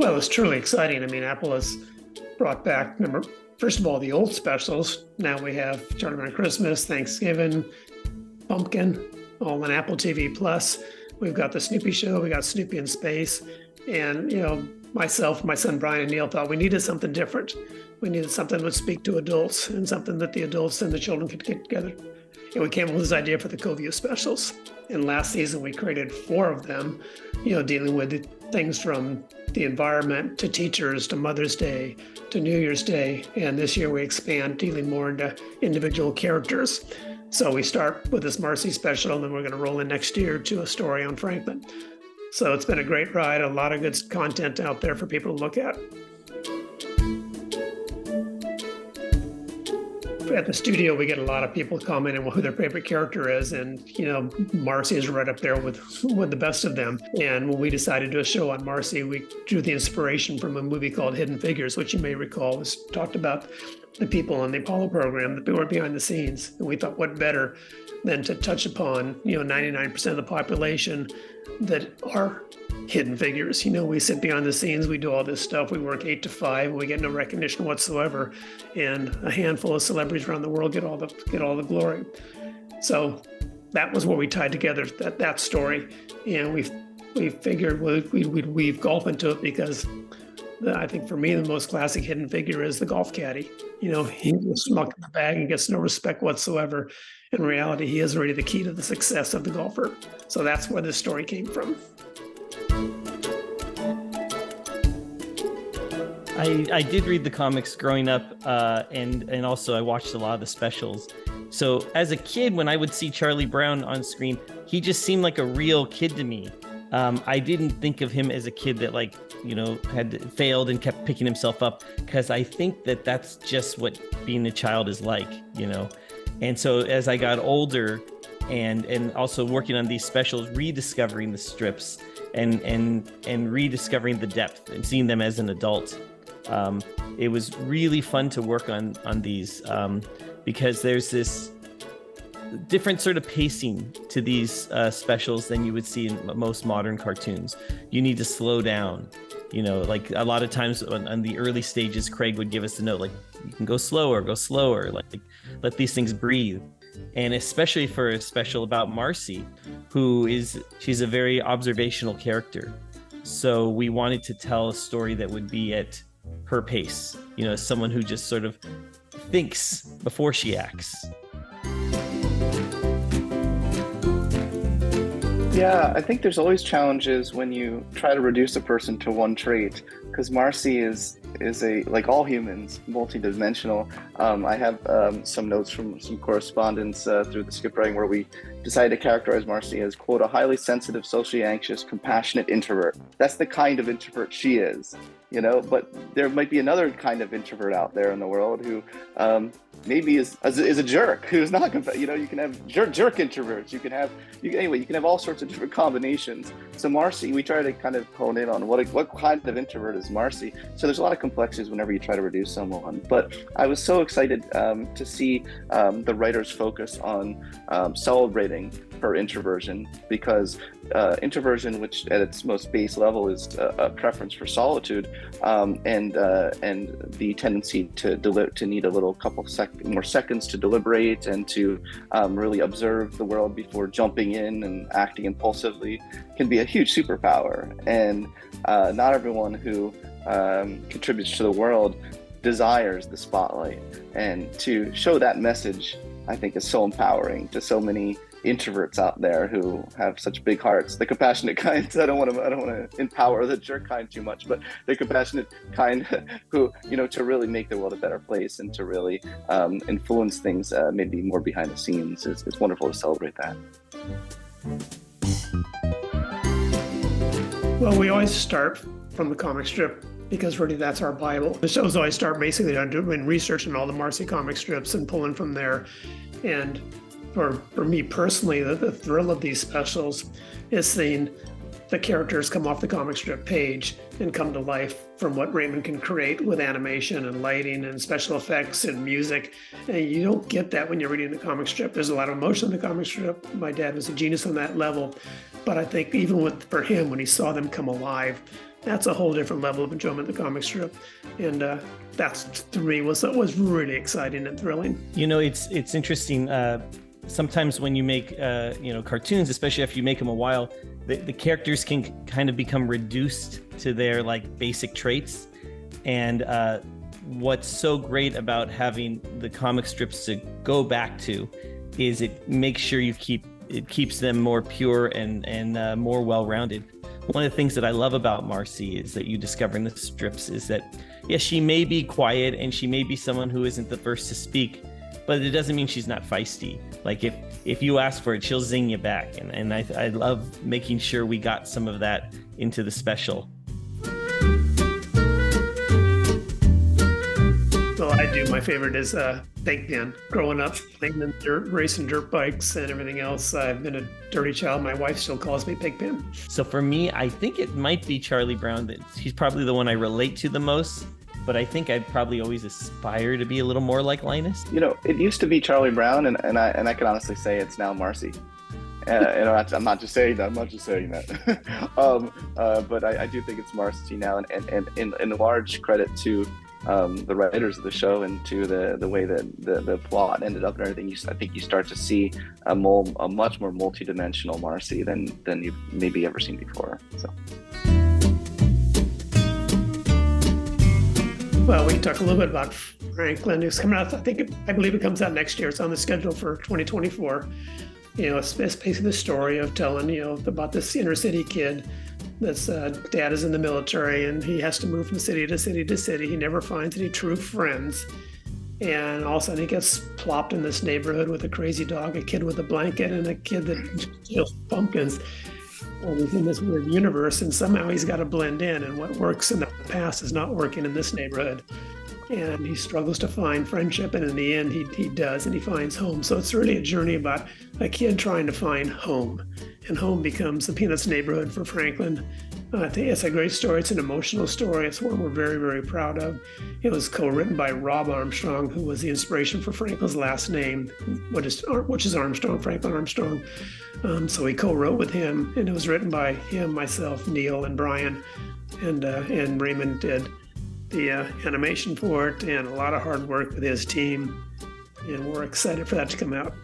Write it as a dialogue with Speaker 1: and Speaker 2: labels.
Speaker 1: Well, it's truly exciting. I mean, Apple has brought back, first of all, the old specials. Now we have Charlie Brown Christmas, Thanksgiving, Pumpkin, all on Apple TV Plus. We've got the Snoopy Show. We got Snoopy in Space. And, myself, my son Brian, and Neil thought we needed something different. We needed something that would speak to adults and something that the adults and the children could get together. And we came up with this idea for the Coview specials. And last season, we created 4 of them, dealing with things from the environment to teachers to Mother's Day to New Year's Day. And this year we expand, dealing more into individual characters. So we start with this Marcy special, and then we're going to roll in next year to a story on Franklin. So it's been a great ride, a lot of good content out there for people to look at. At the studio, we get a lot of people commenting on who their favorite character is, and Marcy is right up there with the best of them. And when we decided to do a show on Marcy, we drew the inspiration from a movie called Hidden Figures, which you may recall was talked about the people on the Apollo program, the people behind the scenes. And we thought, what better than to touch upon 99% of the population that are hidden figures. We sit behind the scenes, we do all this stuff, we work 8 to 5, we get no recognition whatsoever, and a handful of celebrities around the world get all the glory. So that was where we tied together that story, and we figured we'd weave golf into it, because I think for me the most classic hidden figure is the golf caddy. He gets smucked in the bag and gets no respect whatsoever. In reality, he is really the key to the success of the golfer. So that's where this story came from.
Speaker 2: I did read the comics growing up, and also I watched a lot of the specials. So as a kid, when I would see Charlie Brown on screen, he just seemed like a real kid to me. I didn't think of him as a kid that had failed and kept picking himself up, because I think that that's just what being a child is like, And so as I got older and also working on these specials, rediscovering the strips and rediscovering the depth and seeing them as an adult, it was really fun to work on these, because there's this different sort of pacing to these specials than you would see in most modern cartoons. You need to slow down. Like a lot of times on the early stages, Craig would give us the note, like, you can go slower, like let these things breathe. And especially for a special about Marcy, she's a very observational character. So we wanted to tell a story that would be at her pace, someone who just sort of thinks before she acts.
Speaker 3: Yeah, I think there's always challenges when you try to reduce a person to one trait, because Marcy is like all humans, multidimensional. I have some notes from some correspondence through the script writing where we decided to characterize Marcy as, quote, a highly sensitive, socially anxious, compassionate introvert. That's the kind of introvert she is, but there might be another kind of introvert out there in the world who maybe is a jerk, who's not, you can have jerk introverts, you can have all sorts of different combinations. So Marcy, we try to kind of hone in on what kind of introvert is Marcy. So there's a lot of complexities whenever you try to reduce someone. But I was so excited to see the writers focus on celebrating her introversion, because introversion, which at its most base level is a preference for solitude, and the tendency to need a little couple more seconds to deliberate and to really observe the world before jumping in and acting impulsively, can be a huge superpower. And not everyone who contributes to the world desires the spotlight. And to show that message, I think, is so empowering to so many introverts out there who have such big hearts, the compassionate kind. I don't want to empower the jerk kind too much, but the compassionate kind who, to really make the world a better place and to really influence things maybe more behind the scenes. It's wonderful to celebrate that.
Speaker 1: Well, we always start from the comic strip, because really that's our Bible. The shows always start basically on doing research on all the Marcy comic strips and pulling from there. And for me personally, the thrill of these specials is seeing the characters come off the comic strip page and come to life from what Raymond can create with animation and lighting and special effects and music. And you don't get that when you're reading the comic strip. There's a lot of emotion in the comic strip. My dad was a genius on that level. But I think even for him, when he saw them come alive, that's a whole different level of enjoyment, the comic strip. And that's, to me, was really exciting and thrilling.
Speaker 2: It's interesting. Sometimes when you make cartoons, especially after you make them a while, the characters can kind of become reduced to their like basic traits. And what's so great about having the comic strips to go back to is it makes sure it keeps them more pure and more well-rounded. One of the things that I love about Marcy is that you discover in the strips is that, yes, she may be quiet and she may be someone who isn't the first to speak, but it doesn't mean she's not feisty. Like if you ask for it, she'll zing you back. And I love making sure we got some of that into the special.
Speaker 1: Well, I do. My favorite is Pigpen. Growing up, playing in dirt, racing dirt bikes and everything else, I've been a dirty child. My wife still calls me Pigpen.
Speaker 2: So for me, I think it might be Charlie Brown. He's probably the one I relate to the most, but I think I'd probably always aspire to be a little more like Linus.
Speaker 3: It used to be Charlie Brown, and I can honestly say it's now Marcy. I'm not just saying that. But I do think it's Marcy now, and in large credit to the writers of the show and to the way that the plot ended up and everything. I think you start to see a much more multi-dimensional Marcy than you've maybe ever seen before. So.
Speaker 1: Well, we can talk a little bit about Franklin. It's coming out, I believe it comes out next year. It's on the schedule for 2024. It's basically the story of telling, about this inner city kid that's dad is in the military and he has to move from city to city to city. He never finds any true friends. And all of a sudden he gets plopped in this neighborhood with a crazy dog, a kid with a blanket, and a kid that steals pumpkins. And he's in this weird universe, and somehow he's got to blend in, and what works in the past is not working in this neighborhood. And he struggles to find friendship, and in the end he does, and he finds home. So it's really a journey about a kid trying to find home, and home becomes the Peanuts neighborhood for Franklin. I think it's a great story. It's an emotional story. It's one we're very, very proud of. It was co-written by Rob Armstrong, who was the inspiration for Franklin's last name, which is Armstrong, Franklin Armstrong. So we co-wrote with him, and it was written by him, myself, Neil, and Brian, and Raymond did the animation for it, and a lot of hard work with his team, and we're excited for that to come out.